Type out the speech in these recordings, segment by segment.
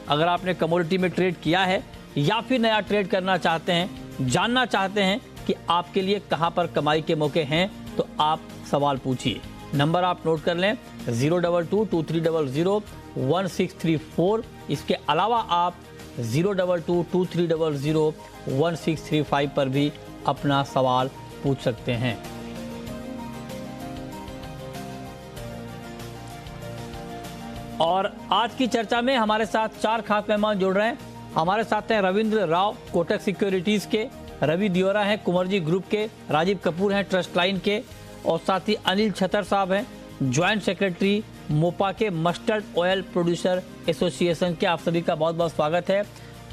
अगर आपने कमोडिटी में ट्रेड किया है या फिर नया ट्रेड करना चाहते हैं, जानना चाहते हैं कि आपके लिए कहां पर कमाई के मौके हैं, तो आप सवाल पूछिए। नंबर आप नोट कर लें 02223001634। इसके अलावा आप 02223001635 पर भी अपना सवाल पूछ सकते हैं। और आज की चर्चा में हमारे साथ 4 खास मेहमान जुड़ रहे हैं। हमारे साथ हैं रविंद्र राव कोटक सिक्योरिटीज के, रवि दियोरा हैं कुंवरजी ग्रुप के, राजीव कपूर हैं ट्रस्ट लाइन के, और साथ ही अनिल छतर साहब हैं ज्वाइंट सेक्रेटरी मोपा के मस्टर्ड ऑयल प्रोड्यूसर एसोसिएशन के। आप सभी का बहुत बहुत स्वागत है।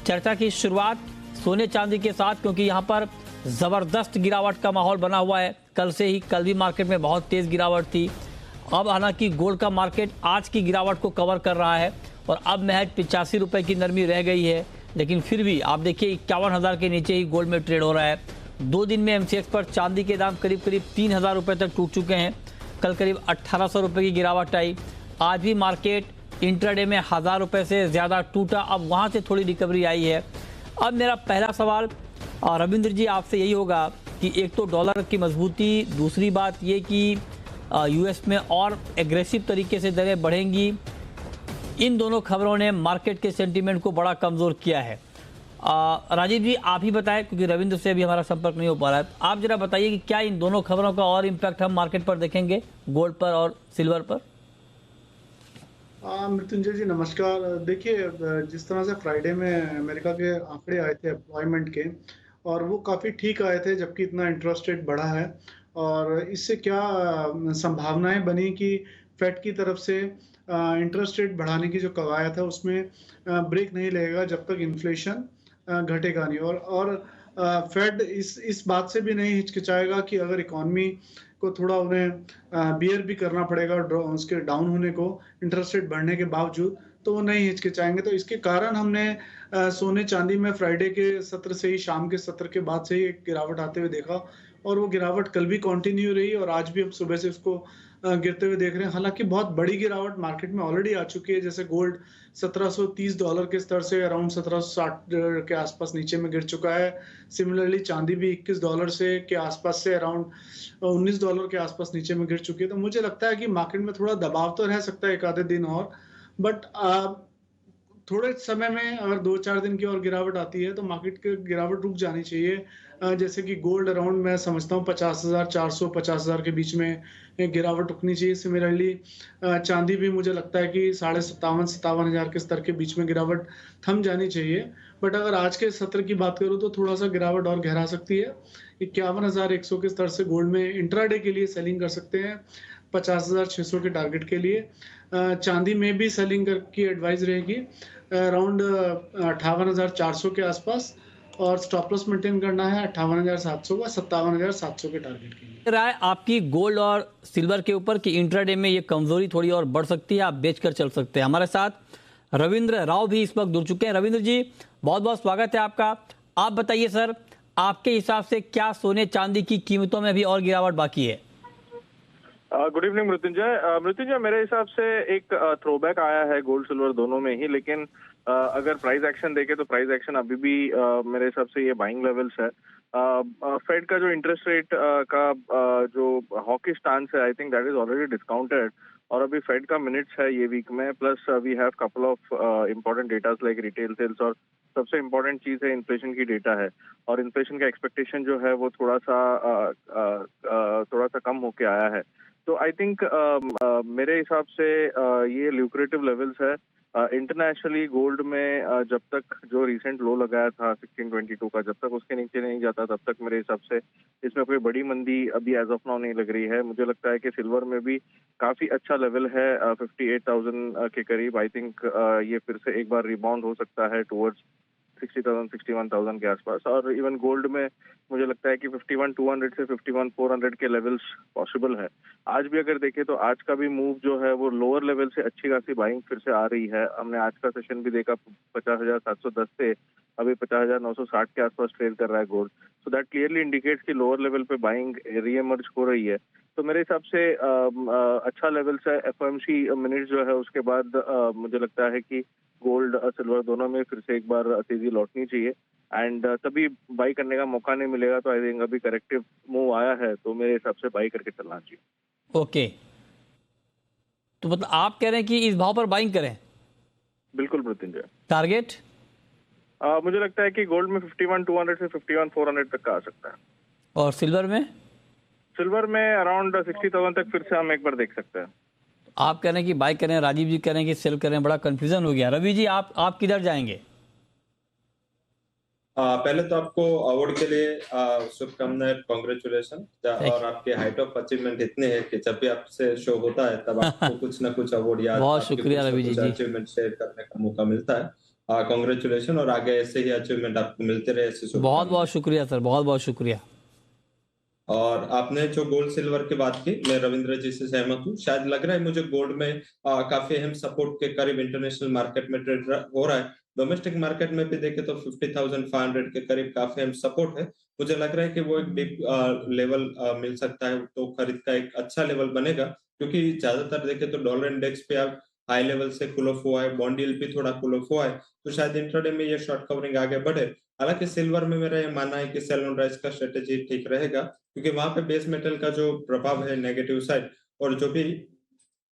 चर्चा की शुरुआत सोने चांदी के साथ, क्योंकि यहाँ पर ज़बरदस्त गिरावट का माहौल बना हुआ है। कल से ही, कल भी मार्केट में बहुत तेज़ गिरावट थी। अब हालांकि गोल्ड का मार्केट आज की गिरावट को कवर कर रहा है और अब महज 85 रुपये की नरमी रह गई है, लेकिन फिर भी आप देखिए 51,000 के नीचे ही गोल्ड में ट्रेड हो रहा है। 2 दिन में एमसीएक्स पर चांदी के दाम करीब 3,000 रुपये तक टूट चुके हैं। कल करीब 1,800 रुपये की गिरावट आई। आज भी मार्केट इंट्राडे में 1,000 रुपये से ज़्यादा टूटा, अब वहाँ से थोड़ी रिकवरी आई है। अब मेरा पहला सवाल रविंद्र जी आपसे यही होगा कि एक तो डॉलर की मजबूती, दूसरी बात ये कि यूएस में और एग्रेसिव तरीके से दरें बढ़ेंगी, इन दोनों खबरों ने मार्केट के सेंटीमेंट को बड़ा कमज़ोर किया है। राजीव जी आप ही बताएं, क्योंकि रविंद्र से भी हमारा संपर्क नहीं हो पा रहा है। आप जरा बताइए कि क्या इन दोनों खबरों का और इम्पैक्ट हम मार्केट पर देखेंगे, गोल्ड पर और सिल्वर पर? मृत्युंजय जी नमस्कार। देखिए, जिस तरह से फ्राइडे में अमेरिका के आंकड़े आए थे एम्प्लॉयमेंट के, और वो काफ़ी ठीक आए थे, जबकि इतना इंटरेस्ट रेट बढ़ा है। और इससे क्या संभावनाएं बनी कि फेड की तरफ से इंटरेस्ट रेट बढ़ाने की जो कवायद है उसमें ब्रेक नहीं लगेगा जब तक इन्फ्लेशन घटेगा नहीं। और फेड इस बात से भी नहीं हिचकिचाएगा कि अगर इकॉनमी को थोड़ा उन्हें बियर भी करना पड़ेगा उसके डाउन होने को, इंटरेस्ट रेट बढ़ने के बावजूद, तो वो नहीं हिचकिचाएंगे। तो इसके कारण हमने सोने चांदी में फ्राइडे के सत्र से ही, शाम के सत्र के बाद से ही एक गिरावट आते हुए देखा, और वो गिरावट कल भी कंटिन्यू रही और आज भी हम सुबह से उसको गिरते हुए देख रहे हैं। हालांकि बहुत बड़ी गिरावट मार्केट में ऑलरेडी आ चुकी है। जैसे गोल्ड $1,730 के स्तर से अराउंड 1,760 के आसपास नीचे में गिर चुका है। सिमिलरली चांदी भी $21 से के आसपास से अराउंड $19 के आसपास नीचे में गिर चुकी है। तो मुझे लगता है कि मार्केट में थोड़ा दबाव तो रह सकता है एक आधे दिन और, बट थोड़े समय में अगर 2-4 दिन की और गिरावट आती है तो मार्केट की गिरावट रुक जानी चाहिए। जैसे कि गोल्ड अराउंड मैं समझता हूँ 50,400 50,000 के बीच में गिरावट रुकनी चाहिए। सिमिलरली चांदी भी मुझे लगता है कि 57,000 के स्तर के बीच में गिरावट थम जानी चाहिए। बट अगर आज के सत्र की बात करूँ तो थोड़ा सा गिरावट और गहरा सकती है। 51,100 के स्तर से गोल्ड में इंट्राडे के लिए सेलिंग कर सकते हैं, 50,600 के टारगेट के लिए। चांदी में भी सेलिंग की एडवाइस रहेगी अराउंड 58,400 के आसपास, और स्टॉप लॉस मेंटेन करना है 58,700 का, 57,700 के टारगेट के लिए। राय आपकी गोल्ड और सिल्वर के ऊपर कि इंट्राडे में ये कमजोरी थोड़ी और बढ़ सकती है, आप बेचकर चल सकते हैं। हमारे साथ रविंद्र राव भी इस वक्त जुड़ चुके हैं। रविंद्र जी बहुत बहुत स्वागत है आपका। आप बताइए सर, आपके हिसाब से क्या सोने चांदी की कीमतों में भी और गिरावट बाकी है? गुड इवनिंग मृत्युंजय, मेरे हिसाब से एक थ्रोबैक आया है गोल्ड सिल्वर दोनों में ही, लेकिन अगर प्राइस एक्शन देखें तो प्राइस एक्शन अभी भी मेरे हिसाब से ये बाइंग लेवल्स है। फेड का जो इंटरेस्ट रेट का जो हॉकी स्टांस है, I think that is already discounted, और अभी फेड का मिनट्स है ये वीक में, plus we have couple of important datas like retail sales, और सबसे इम्पोर्टेंट चीज है इन्फ्लेशन की डेटा है, और इन्फ्लेशन का एक्सपेक्टेशन जो है वो थोड़ा सा कम होके आया है। तो आई थिंक मेरे हिसाब से ये ल्यूक्रेटिव लेवल्स है। इंटरनेशनली गोल्ड में जब तक जो रिसेंट लो लगाया था 1622 का, जब तक उसके नीचे नहीं जाता तब तक मेरे हिसाब से इसमें कोई बड़ी मंदी अभी एज ऑफ नाउ नहीं लग रही है। मुझे लगता है कि सिल्वर में भी काफी अच्छा लेवल है 58,000 के करीब। आई थिंक ये फिर से एक बार रिबाउंड हो सकता है टुवर्ड्स 60,000 61,000 के आसपास, और इवन गोल्ड में मुझे लगता है कि 51,200 से 51,400 के लेवल्स पॉसिबल है। आज भी अगर देखें तो आज का भी मूव जो है वो लोअर लेवल से अच्छी खासी बाइंग फिर से आ रही है। हमने आज का सेशन भी देखा 50,710 से अभी 50,960 के आसपास ट्रेड कर रहा है gold. So that clearly indicates कि लोअर लेवल पे बाइंग रीएमर्ज हो रही है। तो मेरे हिसाब से अच्छा लेवल्स है। एफओएमसी मिनट्स जो है उसके बाद मुझे लगता है कि गोल्ड सिल्वर दोनों में फिर से एक बार तेजी लौटनी चाहिए एंड तभी बाई करने का मौका नहीं मिलेगा। तो आई थिंक अभी करेक्टिव मूव आया है तो मेरे हिसाब से बाई करके चलना चाहिए। ओके, तो मतलब आप कह रहे हैं कि इस भाव पर बाइंग करें? बिल्कुल मृत्युंजय। टारगेट? मुझे लगता है कि गोल्ड में 51,200 से 51,400 तक का आ सकता है। और सिल्वर में? सिल्वर में अराउंड 60,000 तक फिर से हम एक बार देख सकते हैं। आप कह रहे हैं कि बाई करें, राजीव जी कह रहे हैं कि सेल करें, बड़ा कंफ्यूजन हो गया। रवि जी आप किधर जाएंगे? पहले तो आपको अवार्ड के लिए शुभकामनाएं, कॉन्ग्रेचुलेशन। और आपके हाइट ऑफ अचीवमेंट इतने हैं कि जब भी आपसे शो होता है तब आपको कुछ ना कुछ अवार्ड याद, बहुत शुक्रिया रवि जी। अचीवमेंट शेयर करने का मौका मिलता है। कॉन्ग्रेचुलेशन और आगे ऐसे ही अचीवमेंट आपको मिलते रहे। ऐसे बहुत बहुत शुक्रिया सर, बहुत बहुत शुक्रिया। और आपने जो गोल्ड सिल्वर की बात की, मैं रविंद्र जी से सहमत हूँ। शायद लग रहा है मुझे गोल्ड में काफी अहम सपोर्ट के करीब इंटरनेशनल मार्केट में ट्रेड हो रहा है। डोमेस्टिक मार्केट में भी देखे तो 50,500 के करीब काफी अहम सपोर्ट है। मुझे लग रहा है कि वो एक डीप लेवल मिल सकता है, तो खरीद का एक अच्छा लेवल बनेगा। क्योंकि ज्यादातर देखे तो डॉलर इंडेक्स पे आप हाई लेवल से कूल ऑफ हुआ है, बॉन्ड यील्ड भी थोड़ा कूल ऑफ हुआ है, तो शायद इंट्राडे में ये शॉर्ट कवरिंग आगे बढ़े। हालांकि सिल्वर में मेरा ये मानना है कि सेल ऑन राइज का स्ट्रेटेजी ठीक रहेगा, क्योंकि वहां पे बेस मेटल का जो प्रभाव है नेगेटिव साइड, और जो भी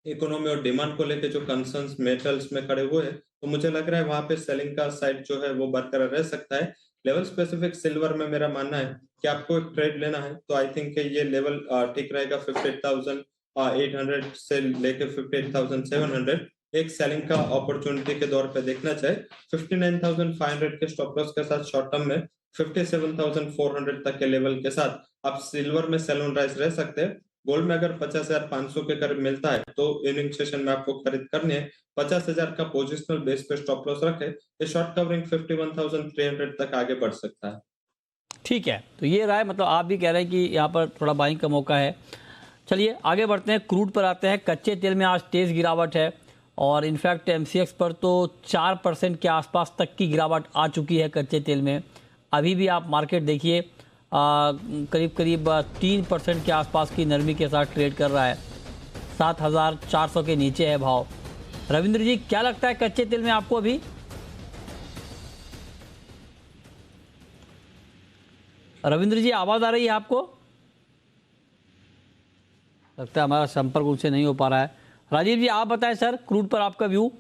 इकोनॉमी और डिमांड को लेकर जो कंसर्न्स मेटल्स में खड़े हुए हैं, तो मुझे लग रहा है वहां पे सेलिंग का साइड जो है वो बरकरार रह सकता है। लेवल स्पेसिफिक सिल्वर में मेरा मानना है कि आपको एक ट्रेड लेना है तो आई थिंक ये लेवल ठीक रहेगा। 58,800 से लेके 58,700 एक सेलिंग का अपॉर्चुनिटी के दौर पे देखना चाहिए। 59,500 के स्टॉप लॉस के साथ शॉर्ट टर्म में 57,400 तक के लेवल के साथ आप सिल्वर में सेल ऑन राइज रह सकते हैं। गोल्ड में अगर 50,500 के करीब मिलता है तो इवनिंग सेशन में आपको खरीद करनी है। 50,000 का पोजिशनल बेस पे स्टॉप लॉस रखे, ये शॉर्ट कवरिंग 51,300 तक आगे बढ़ सकता है। ठीक है, तो ये राय, मतलब आप भी कह रहे हैं कि यहाँ पर थोड़ा बाइंग का मौका है। चलिए आगे बढ़ते हैं, क्रूड पर आते हैं। कच्चे तेल में आज तेज गिरावट है और इनफैक्ट MCX पर तो 4% के आसपास तक की गिरावट आ चुकी है कच्चे तेल में। अभी भी आप मार्केट देखिए, करीब करीब 3% के आसपास की नरमी के साथ ट्रेड कर रहा है। 7,400 के नीचे है भाव। रविंद्र जी क्या लगता है कच्चे तेल में आपको अभी? रविंद्र जी आवाज आ रही है आपको? लगता है हमारा संपर्क उनसे नहीं हो पा रहा है। राजीव जी आप बताएं सर, क्रूड पर आपका व्यू।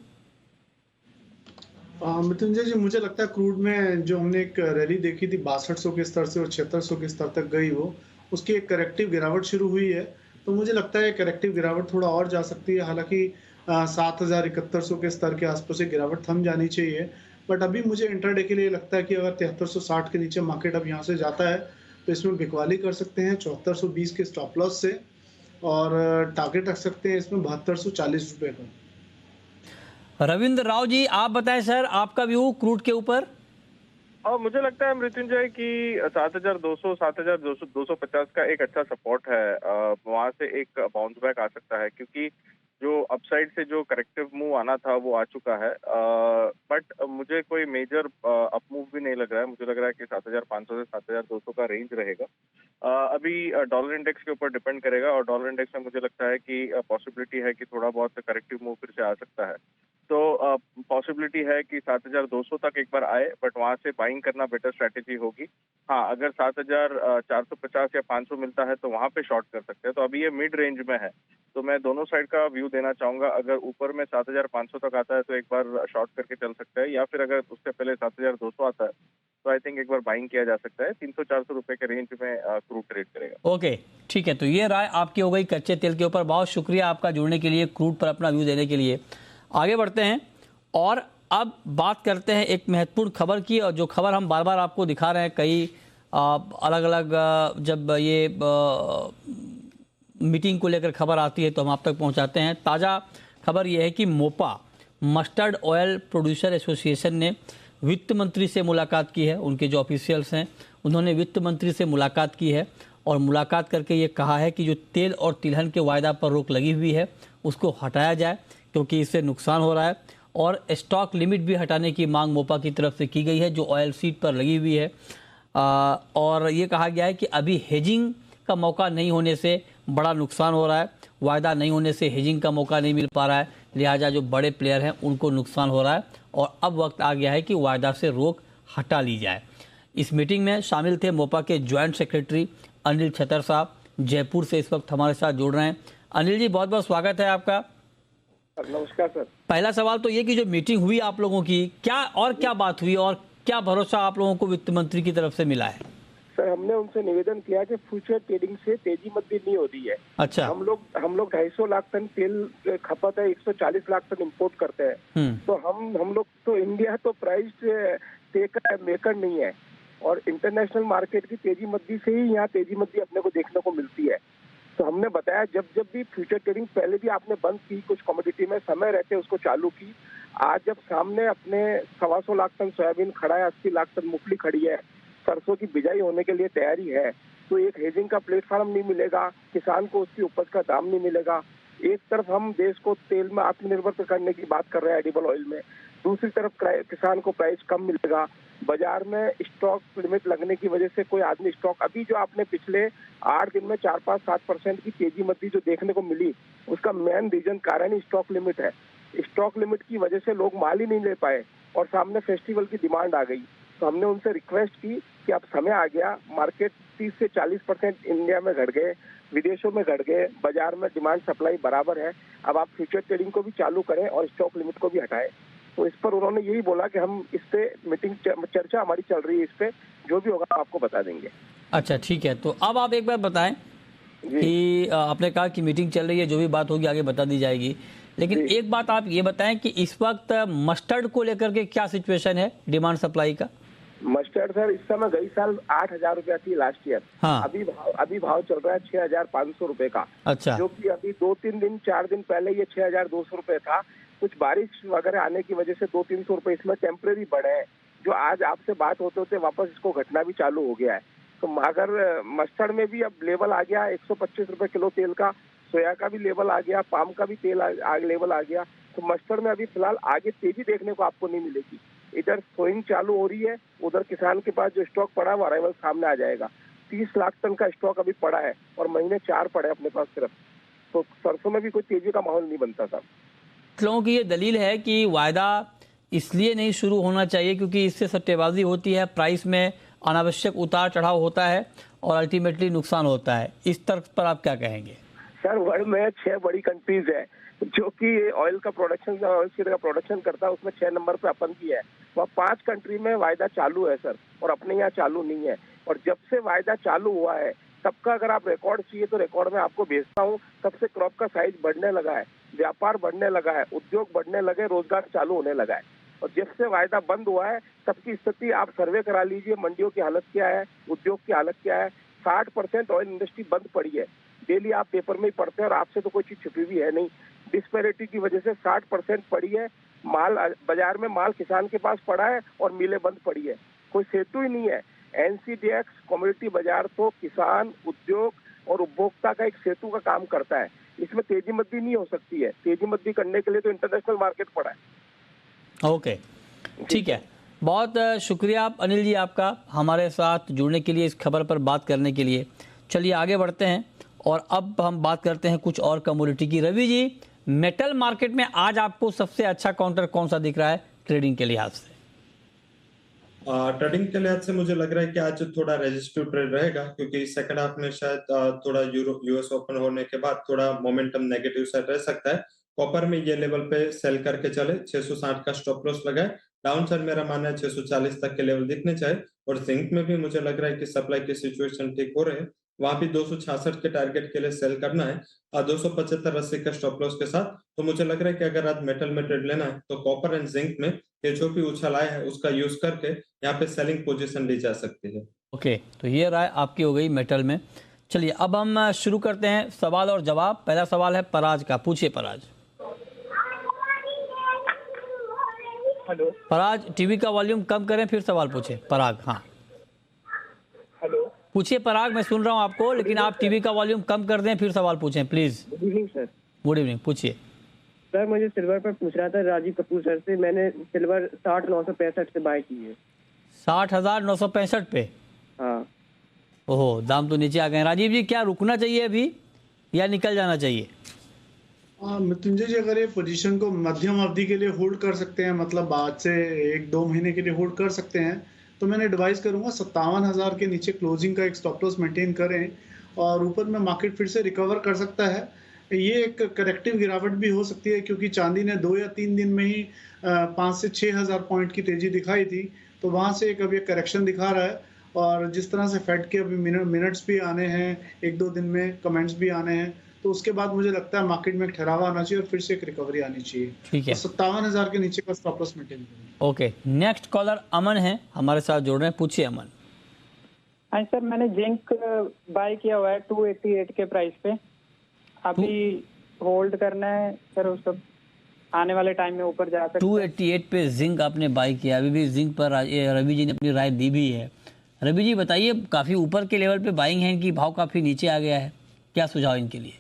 मृत्युंजय जी, मुझे लगता है क्रूड में जो हमने एक रैली देखी थी 6200 के स्तर से और 7600 के स्तर तक गई, वो उसकी एक करेक्टिव गिरावट शुरू हुई है। तो मुझे लगता है करेक्टिव गिरावट थोड़ा और जा सकती है। हालांकि 7,7100 के स्तर के आसपास एक गिरावट थम जानी चाहिए। बट अभी मुझे इंट्राडे के लिए लगता है कि अगर 7360 के नीचे मार्केट अब यहाँ से जाता है तो इसमें बिकवाली कर सकते हैं 7420 के स्टॉप लॉस से, और टारगेट रख सकते हैं इसमें 7240 रुपए का। रविंद्र राव जी आप बताएं सर, आपका व्यू क्रूड के ऊपर। और मुझे लगता है मृत्युंजय कि 7,200 7,250 का एक अच्छा सपोर्ट है। वहां से एक बाउंस बैक आ सकता है, क्योंकि जो अपसाइड से जो करेक्टिव मूव आना था वो आ चुका है। बट मुझे कोई मेजर अप मूव भी नहीं लग रहा है। मुझे लग रहा है कि 7,500 से 7,200 का रेंज रहेगा। अभी डॉलर इंडेक्स के ऊपर डिपेंड करेगा, और डॉलर इंडेक्स में मुझे लगता है कि पॉसिबिलिटी है कि थोड़ा बहुत करेक्टिव मूव फिर से आ सकता है। तो पॉसिबिलिटी है कि 7,200 तक एक बार आए, बट वहां से बाइंग करना बेटर स्ट्रैटेजी होगी। हाँ, अगर 7,450 या 500 मिलता है तो वहां पे शॉर्ट कर सकते हैं। तो अभी ये मिड रेंज में है, तो मैं दोनों साइड का व्यू देना चाहूंगा। अगर ऊपर में 7,500 तक आता है तो एक बार शॉर्ट करके चल सकता है, या फिर अगर उससे पहले 7,200 आता है तो आई थिंक एक बार बाइंग किया जा सकता है। 300-400 रुपए के रेंज में क्रूड ट्रेड करेगा। ओके ठीक है, तो ये राय आपकी हो गई कच्चे तेल के ऊपर। बहुत शुक्रिया आपका जुड़ने के लिए, क्रूड पर अपना व्यू देने के लिए। आगे बढ़ते हैं और अब बात करते हैं एक महत्वपूर्ण खबर की, और जो खबर हम बार बार आपको दिखा रहे हैं, कई अलग अलग जब ये मीटिंग को लेकर खबर आती है तो हम आप तक पहुंचाते हैं। ताज़ा खबर यह है कि Mopa mustard oil producer association ने वित्त मंत्री से मुलाकात की है। उनके जो ऑफिशियल्स हैं उन्होंने वित्त मंत्री से मुलाकात की है और मुलाकात करके ये कहा है कि जो तेल और तिलहन के वायदा पर रोक लगी हुई है उसको हटाया जाए, क्योंकि इससे नुकसान हो रहा है। और स्टॉक लिमिट भी हटाने की मांग मोपा की तरफ से की गई है जो ऑयल सीड पर लगी हुई है। और ये कहा गया है कि अभी हेजिंग का मौका नहीं होने से बड़ा नुकसान हो रहा है, वायदा नहीं होने से हेजिंग का मौका नहीं मिल पा रहा है, लिहाजा जो बड़े प्लेयर हैं उनको नुकसान हो रहा है और अब वक्त आ गया है कि वायदा से रोक हटा ली जाए। इस मीटिंग में शामिल थे मोपा के ज्वाइंट सेक्रेटरी अनिल छतर साहब, जयपुर से इस वक्त हमारे साथ जुड़ रहे हैं। अनिल जी, बहुत बहुत स्वागत है आपका। नमस्कार सर। पहला सवाल तो ये कि जो मीटिंग हुई आप लोगों की, क्या बात हुई और क्या भरोसा आप लोगों को वित्त मंत्री की तरफ से मिला है? सर, हमने उनसे निवेदन किया कि फ्यूचर ट्रेडिंग से तेजी मंदी नहीं होती है। अच्छा। हम लोग 250 लाख टन तेल खपत है, 140 लाख टन इंपोर्ट करते हैं। तो हम लोग तो इंडिया तो प्राइस टेकर मेकर नहीं है और इंटरनेशनल मार्केट की तेजी मंदी से ही यहाँ तेजी मंदी अपने को देखने को मिलती है। तो हमने बताया जब भी फ्यूचर ट्रेडिंग पहले भी आपने बंद की, कुछ कमोडिटी में समय रहते उसको चालू की। आज जब सामने अपने 125 लाख टन सोयाबीन खड़ा है, 80 लाख टन मूंगफली खड़ी है, सरसों की बिजाई होने के लिए तैयारी है, तो एक हेजिंग का प्लेटफॉर्म नहीं मिलेगा, किसान को उसकी उपज का दाम नहीं मिलेगा। एक तरफ हम देश को तेल में आत्मनिर्भर करने की बात कर रहे हैं, एडिबल ऑयल में, दूसरी तरफ किसान को प्राइस कम मिलेगा। बाजार में स्टॉक लिमिट लगने की वजह से कोई आदमी स्टॉक, अभी जो आपने पिछले 8 दिन में 4-5-7% की तेजी मंदी जो देखने को मिली, उसका मेन रीजन कारण ही स्टॉक लिमिट है। स्टॉक लिमिट की वजह से लोग माल ही नहीं ले पाए और सामने फेस्टिवल की डिमांड आ गई। तो हमने उनसे रिक्वेस्ट की कि अब समय आ गया, मार्केट 30 से 40% इंडिया में घट गए, विदेशों में घट गए, बाजार में डिमांड सप्लाई बराबर है, अब आप फ्यूचर ट्रेडिंग को भी चालू करें और स्टॉक लिमिट को भी हटाएं। तो इस पर उन्होंने यही बोला कि हम इस पे मीटिंग चर्चा हमारी चल रही है, इस पे जो भी होगा आपको बता देंगे। अच्छा, ठीक है। तो अब आप एक बार बताएं कि आपने कहा कि मीटिंग चल रही है, जो भी बात होगी आगे बता दी जाएगी, लेकिन एक बात आप ये बताएं कि इस वक्त मस्टर्ड को लेकर के क्या सिचुएशन है डिमांड सप्लाई का? मस्टर्ड सर इस समय गई साल 8,000 रुपया थी लास्ट ईयर। हाँ। अभी भाव चल रहा है 6,500 रुपए का। अच्छा। जो कि अभी 2-3 दिन 4 दिन पहले ये 6,200 रुपए था। कुछ बारिश वगैरह आने की वजह से 200-300 रुपए इसमें टेम्परेरी बढ़े हैं, जो आज आपसे बात होते होते वापस इसको घटना भी चालू हो गया है। तो अगर मस्टर्ड में भी अब लेवल आ गया 125 रुपए किलो तेल का, सोया का भी लेवल आ गया, पाम का भी तेल लेवल आ गया, तो मस्टर्ड में अभी फिलहाल आगे तेजी देखने को आपको नहीं मिलेगी। इधर सोइंग चालू हो रही है, उधर किसान के पास जो स्टॉक पड़ा है वो अराइवल सामने आ जाएगा। 30 लाख टन का स्टॉक अभी पड़ा है और महीने 4 पड़े अपने पास सिर्फ, तो सरसों में भी कोई तेजी का माहौल नहीं बनता था। लोगों की ये दलील है कि वायदा इसलिए नहीं शुरू होना चाहिए क्योंकि इससे सट्टेबाजी होती है, प्राइस में अनावश्यक उतार चढ़ाव होता है और अल्टीमेटली नुकसान होता है। इस तर्क पर आप क्या कहेंगे? सर, वर्ल्ड में 6 बड़ी कंट्रीज है जो कि ऑयल का प्रोडक्शन करता है, उसमें 6 नंबर पे अपन भी है। वह 5 कंट्री में वायदा चालू है सर, और अपने यहाँ चालू नहीं है। और जब से वायदा चालू हुआ है तब का अगर आप रिकॉर्ड चाहिए तो रिकॉर्ड में आपको भेजता हूँ। तब से क्रॉप का साइज बढ़ने लगा है, व्यापार बढ़ने लगा है, उद्योग बढ़ने लगे, रोजगार चालू होने लगा है। और जब से वायदा बंद हुआ है तब की स्थिति आप सर्वे करा लीजिए, मंडियों की हालत क्या है, उद्योग की हालत क्या है। 60% ऑयल इंडस्ट्री बंद पड़ी है, डेली आप पेपर में ही पढ़ते हैं और आपसे तो कोई चीज छुपी भी है नहीं। डिस्पैरिटी की वजह से 60% पड़ी है, माल बाजार में माल किसान के पास पड़ा है और मिलें बंद पड़ी है, कोई सेतु ही नहीं है। एनसीडीएक्स कमोडिटी बाजार तो किसान, उद्योग और उपभोक्ता का एक सेतु का काम करता है, इसमें तेजी मंदी नहीं हो सकती है। तेजी मंदी करने के लिए तो इंटरनेशनल मार्केट पड़ा है। ओके, ठीक है। बहुत शुक्रिया अनिल जी आपका हमारे साथ जुड़ने के लिए, इस खबर पर बात करने के लिए। चलिए आगे बढ़ते हैं और अब हम बात करते हैं कुछ और कमोडिटी की। रवि जी, मेटल मार्केट में आज आपको सबसे अच्छा काउंटर कौन सा दिख रहा है ट्रेडिंग के लिहाज से? ट्रेडिंग के लिहाज से मुझे लग रहा है कि आज थोड़ा रेजिस्टिव ट्रेड रहेगा, क्योंकि सेकंड हाफ में शायद थोड़ा यूएस ओपन होने के बाद थोड़ा मोमेंटम नेगेटिव साइड रह सकता है। कॉपर में ये लेवल पे सेल करके चले, 660 का स्टॉप लॉस लगाए। डाउन साइड मेरा मानना है 640 तक के लेवल दिखने चाहिए। और जिंक में भी मुझे लग रहा है कि सप्लाई की सिचुएशन ठीक हो रहे हैं, वहां भी 266 के टारगेट के लिए सेल करना है, 275-80 का स्टॉप लॉस के साथ। तो मुझे लग रहा है कि अगर आज मेटल में ट्रेड लेना है तो कॉपर एंड जिंक में ये जो भी उछाल आया है उसका यूज करके यहाँ पे सेलिंग पोजीशन ली जा सकती है। ओके, तो ये राय आपकी हो गई मेटल में। चलिए अब हम शुरू करते हैं सवाल और जवाब। पहला सवाल है पराज का, पूछिए पराज। हेलो पराज, टीवी का वॉल्यूम कम करें फिर सवाल पूछे। पराग, हाँ हेलो, पूछिए पराग, मैं सुन रहा हूँ आपको, लेकिन आप टीवी का वॉल्यूम कम कर दें फिर सवाल पूछें please. Good evening sir. Good evening, पूछिए सर। मुझे सिल्वर पर पूछ रहा था राजीव कपूर सर से। मैंने सिल्वर 60,965 से बाय की है। 60,965 पे? हाँ। ओहो, दाम तो नीचे आ गए। राजीव जी, क्या रुकना चाहिए अभी या निकल जाना चाहिए? मृत्युंजय जी, अगर ये पोजीशन को मध्यम अवधि के लिए होल्ड कर सकते हैं, मतलब आज से 1-2 महीने के लिए होल्ड कर सकते हैं, तो मैंने एडवाइस करूंगा 57,000 के नीचे क्लोजिंग का एक स्टॉप लॉस मेंटेन करें और ऊपर में मार्केट फिर से रिकवर कर सकता है। ये एक करेक्टिव गिरावट भी हो सकती है क्योंकि चांदी ने 2 या 3 दिन में ही 5 से 6,000 पॉइंट की तेजी दिखाई थी, तो वहां से एक अभी करेक्शन दिखा रहा है। और जिस तरह से फेड के अभी मिनट्स भी आने हैं, 1-2 दिन में कमेंट्स भी आने हैं, तो उसके बाद मुझे लगता है मार्केट में एक ठहराव आना चाहिए और फिर से एक रिकवरी आनी चाहिए। ठीक है, तो 57,000 के नीचे का स्टॉप लॉस मेंटेन करें। ओके। नेक्स्ट कॉलर अमन है हमारे साथ जुड़ रहे हैं, पूछिए अमन। हाँ सर, मैंने जिंक बाय किया हुआ है 288 के प्राइस पे, अभी होल्ड करना है सर, उसको आने वाले टाइम में ऊपर जा सकता है। 288 पे जिंक आपने बाई किया, अभी भी जिंक पर रवि जी ने अपनी राय दी भी है। रवि जी बताइए, काफ़ी ऊपर के लेवल पे बाइंग है इनकी, भाव काफ़ी नीचे आ गया है, क्या सुझाव इनके लिए?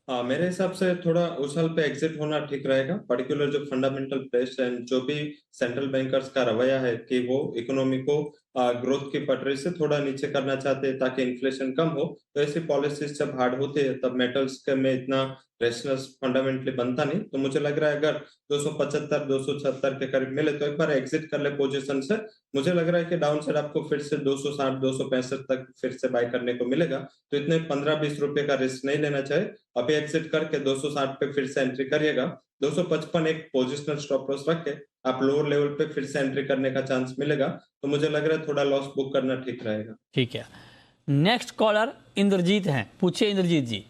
मेरे हिसाब से थोड़ा उछल पे एग्जिट होना ठीक रहेगा, पर्टिकुलर जो फंडामेंटल प्लेस एंड जो भी सेंट्रल बैंकर्स का रवैया है कि वो इकोनॉमी को ग्रोथ की पटरी से थोड़ा नीचे करना चाहते हैं ताकि इन्फ्लेशन कम हो, तो ऐसी पॉलिसीज जब हार्ड होती है तब मेटल्स के में इतना रेशनल फंडामेंटली बनता नहीं। तो मुझे लग रहा है अगर 275 276 के करीब मिले तो एक बार एग्जिट कर ले पोजीशन से। मुझे लग रहा है कि डाउन साइड आपको फिर से 260 265 तक फिर से बाय करने को मिलेगा, तो इतने 15-20 रुपए का रिस्क नहीं लेना चाहिए। अभी एग्जिट करके 260 पे फिर से एंट्री करिएगा, 255 एक पोजिशनल स्टॉप लॉस रख के आप लोअर लेवल पे फिर से एंट्री करने का चांस मिलेगा, तो मुझे लग रहा है थोड़ा लॉस बुक करना ठीक रहेगा। ठीक है, नेक्स्ट कॉलर इंद्रजीत हैं, पूछिए इंद्रजीत जी।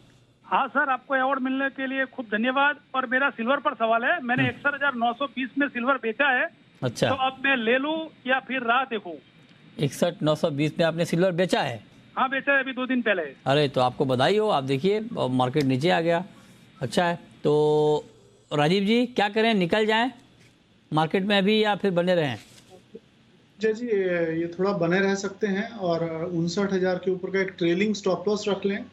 हाँ सर, आपको अवार्ड मिलने के लिए खूब धन्यवाद। और मेरा सिल्वर पर सवाल है, मैंने 61,920 में सिल्वर बेचा है, अच्छा, तो अब मैं ले लूं या फिर राह देखूं? 61,920 में आपने सिल्वर बेचा है? हाँ बेचा है, अभी 2 दिन पहले। अरे तो आपको बधाई हो, आप देखिए मार्केट नीचे आ गया, अच्छा है। तो राजीव जी क्या करें, निकल जाएं मार्केट में अभी या फिर बने रहें? जय जी, ये थोड़ा बने रह सकते हैं और 59,000 के ऊपर का एक ट्रेलिंग स्टॉप लॉस रख लें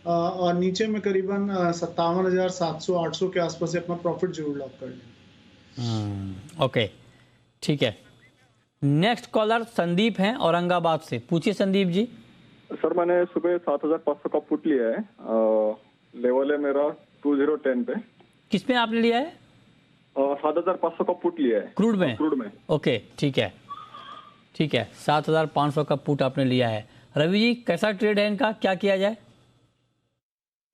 और नीचे में करीबन 57,700-800 के आसपास से अपना प्रॉफिट जरूर लॉक कर लें। ओके, ठीक है। नेक्स्ट कॉलर संदीप हैं औरंगाबाद से, पूछिए संदीप जी। सर, मैंने सुबह 7,500 का पुट लिया है, लेवल है मेरा 2010 पे। किस में आपने लिया है? 7,500 का पुट लिया है, क्रूड में? क्रूड में। ओके, ठीक है, ठीक है, 7,500 का पुट आपने लिया है। रवि जी कैसा ट्रेड है इनका, क्या किया जाए?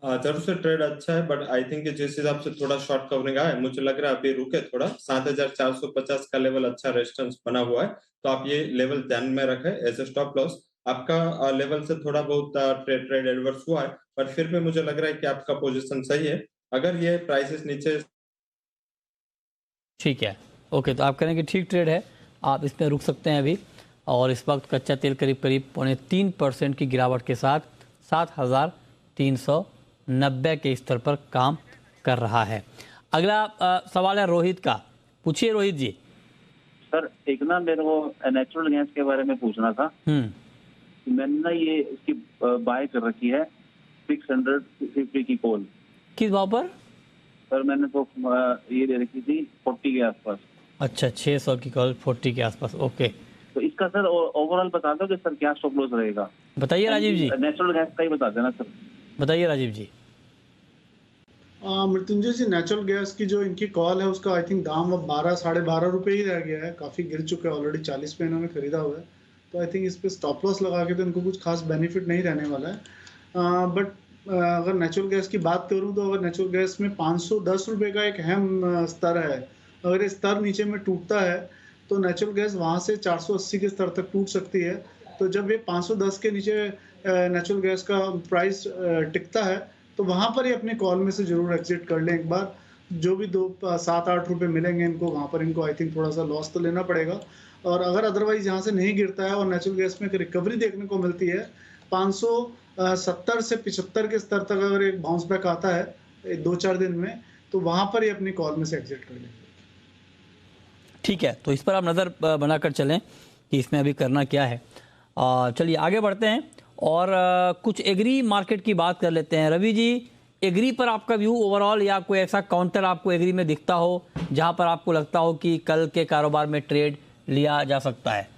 जरूर से ट्रेड अच्छा है, बट आई थिंक जिस हिसाब से थोड़ा शॉर्ट कवरिंग आया, मुझे लग रहा है अभी रुके थोड़ा। 7,450 का लेवल अच्छा रेजिस्टेंस बना हुआ है, तो आप ये लेवल ध्यान में रखें एज ए स्टॉप लॉस। आपका लेवल से थोड़ा बहुत ट्रेड एडवर्स हुआ है, पर फिर भी मुझे लग रहा है कि आपका पोजीशन सही है। अगर ये प्राइसेस नीचे, ठीक है, ओके, तो आप करें कि ठीक ट्रेड है, आप इसमें रुक सकते हैं अभी। और इस वक्त कच्चा तेल करीब करीब 3.25% की गिरावट के साथ 7,390 के स्तर पर काम कर रहा है। अगला सवाल है रोहित का, पूछिए रोहित जी। सर, एक ना मेरे को नेचुरल गैस के बारे में पूछना था। मैंने ना ये इसकी बाय कर रखी है 650 की कॉल। किस भाव पर? सर मैंने तो ये दे रखी थी 40 के आसपास। अच्छा, 600 की कॉल 40 के आसपास, ओके। तो इसका सर ओवरऑल बता दो कि सर क्या स्टॉप लॉस रहेगा? बताइए राजीव जी। नेचुरल गैस का ही बता देना सर। बताइए राजीव जी। मृत्युंजय जी, नेचुरल गैस की जो इनकी कॉल है उसका आई थिंक दाम अब 12-12.5 रुपए ही रह गया है, काफी गिर चुका है ऑलरेडी, 40 पे इन्होंने खरीदा हुआ है, तो आई थिंक इस पे स्टॉप लॉस लगा के तो इनको कुछ खास बेनिफिट नहीं रहने वाला है। बट अगर नेचुरल गैस की बात करूं तो अगर नेचुरल गैस में 510 रुपए का एक अहम स्तर है, अगर ये स्तर नीचे में टूटता है तो नेचुरल गैस वहां से 480 के स्तर तक टूट सकती है। तो जब ये 510 के नीचे नेचुरल गैस का प्राइस टिकता है तो वहां पर ही अपने कॉल में से जरूर एग्जिट कर लें एक बार। जो भी 7-8 रुपए मिलेंगे इनको, वहां पर इनको आई थिंक थोड़ा सा लॉस तो लेना पड़ेगा। और अगर अदरवाइज यहाँ से नहीं गिरता है और नेचुरल गैस में एक रिकवरी देखने को मिलती है, 570 से 75 के स्तर तक अगर एक बाउंस बैक आता है 2-4 दिन में, तो वहां पर ही अपनी कॉल में से एग्जिट कर लें। ठीक है, तो इस पर आप नज़र बनाकर चलें कि इसमें अभी करना क्या है। चलिए आगे बढ़ते हैं और कुछ एग्री मार्केट की बात कर लेते हैं। रवि जी, एग्री पर आपका व्यू ओवरऑल, या कोई ऐसा काउंटर आपको एग्री में दिखता हो जहां पर आपको लगता हो कि कल के कारोबार में ट्रेड लिया जा सकता है?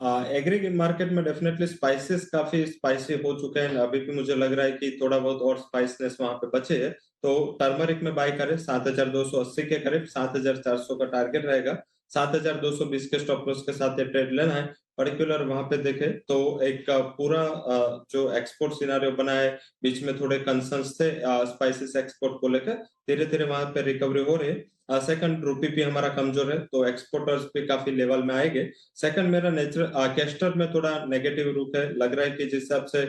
एग्री मार्केट में डेफिनेटली स्पाइसेस काफी स्पाइसी हो चुके हैं, अभी भी मुझे लग रहा है कि थोड़ा बहुत और स्पाइसनेस वहां पे बचे है, तो टर्मरिक में बाय करें 7280 के करीब, 7400 का टारगेट रहेगा, 7220 के स्टॉप लॉस के साथ ये ट्रेड लेना है। पर्टिकुलर वहां पे देखें तो एक पूरा जो एक्सपोर्ट सिनारियो बना है, बीच में थोड़े कंसर्न्स थे स्पाइसेस एक्सपोर्ट को लेकर, धीरे धीरे वहां पे रिकवरी हो रही है। सेकंड, रूपी भी हमारा कमजोर है तो एक्सपोर्टर्स भी काफी लेवल में आएंगे। सेकंड, मेरा नेचुरल कैस्टर में थोड़ा नेगेटिव रुख है, लग रहा है कि जिस हिसाब से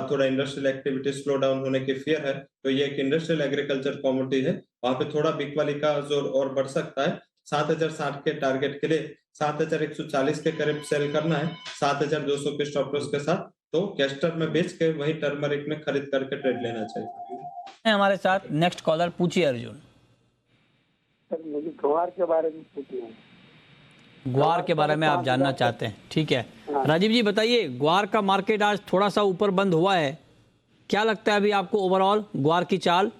थोड़ा इंडस्ट्रियल एक्टिविटी स्लो डाउन होने की फियर है, तो ये एक इंडस्ट्रियल एग्रीकल्चर कमोडिटी है, वहां पे थोड़ा बिक वाली का जोर और बढ़ सकता है। 7060 के टारगेट के लिए 7140 के करीब सेल करना है, 7200 के स्टॉप लॉस के साथ, तो कैस्टर में बेच के वही टर्मरिक में खरीद करके ट्रेड लेना चाहिए। हमारे साथ नेक्स्ट कॉलर, पूछिए अर्जुन। सर मुझे ग्वार के बारे में पूछिए। ग्वार के बारे में आप जानना चाहते हैं, ठीक है। राजीव जी बताइए, ग्वार का मार्केट आज थोड़ा सा ऊपर बंद हुआ है, क्या लगता है अभी आपको ओवरऑल ग्वार की चाल?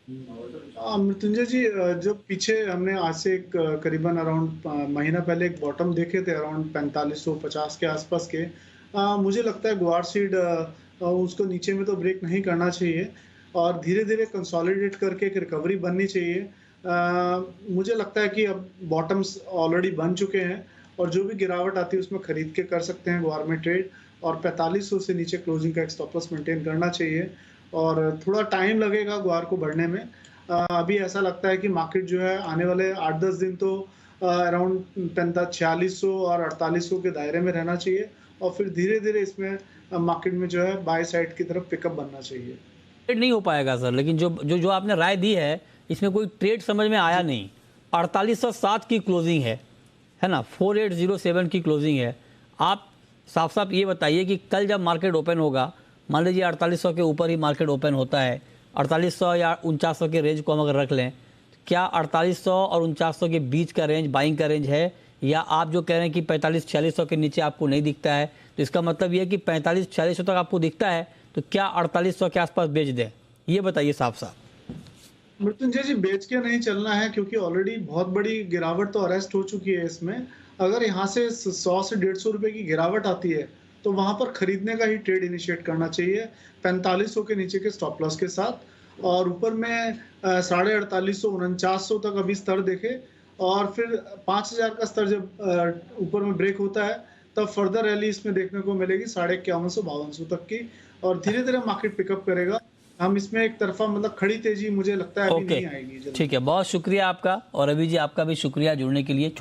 मृत्युंजय जी, जो पीछे हमने आज से करीबन अराउंड महीना पहले एक बॉटम देखे थे अराउंड 4550 के आसपास के, मुझे लगता है ग्वार सीड उसको नीचे में तो ब्रेक नहीं करना चाहिए और धीरे धीरे कंसोलिडेट करके एक रिकवरी बननी चाहिए। मुझे लगता है कि अब बॉटम्स ऑलरेडी बन चुके हैं और जो भी गिरावट आती है उसमें खरीद के कर सकते हैं ग्वार में ट्रेड, और 4500 से नीचे क्लोजिंग का एक स्टॉप लॉस मेंटेन करना चाहिए और थोड़ा टाइम लगेगा ग्वार को बढ़ने में। अभी ऐसा लगता है कि मार्केट जो है आने वाले 8-10 दिन तो अराउंड 4600 और 4800 के दायरे में रहना चाहिए और फिर धीरे धीरे इसमें मार्केट में जो है बाय साइड की तरफ पिकअप बनना चाहिए। ट्रेड नहीं हो पाएगा सर, लेकिन जो आपने राय दी है इसमें कोई ट्रेड समझ में आया नहीं। 4807 की क्लोजिंग है ना, 4807 की क्लोजिंग है। आप साफ साफ ये बताइए कि कल जब मार्केट ओपन होगा, मान लीजिए 4800 के ऊपर ही मार्केट ओपन होता है, 4800 या 4900 के रेंज को हम अगर रख लें, क्या 4800 और 4900 के बीच का रेंज बाइंग का रेंज है, या आप जो कह रहे हैं कि 45-4600 के नीचे आपको नहीं दिखता है, तो इसका मतलब ये है कि 45-4600 तक आपको दिखता है, तो क्या 4800 के आसपास बेच दें? ये बताइए साफ साफ। मृत्युंजय जी, बेच के नहीं चलना है क्योंकि ऑलरेडी बहुत बड़ी गिरावट तो अरेस्ट हो चुकी है इसमें। अगर यहाँ से 100 से 150 रुपए की गिरावट आती है तो वहां पर खरीदने का ही ट्रेड इनिशिएट करना चाहिए 4500 के नीचे के स्टॉप लॉस के साथ, और ऊपर में 4850 4900 तक अभी स्तर देखे और फिर 5000 का स्तर जब ऊपर में ब्रेक होता है तब फर्दर रैली इसमें देखने को मिलेगी 5150-5200 तक की, और धीरे धीरे मार्केट पिकअप करेगा। हम इसमें एक तरफा मतलब खड़ी तेजी मुझे लगता है अभी नहीं आएगी। ठीक है, बहुत शुक्रिया आपका, और अभी जी आपका भी शुक्रिया जुड़ने के लिए।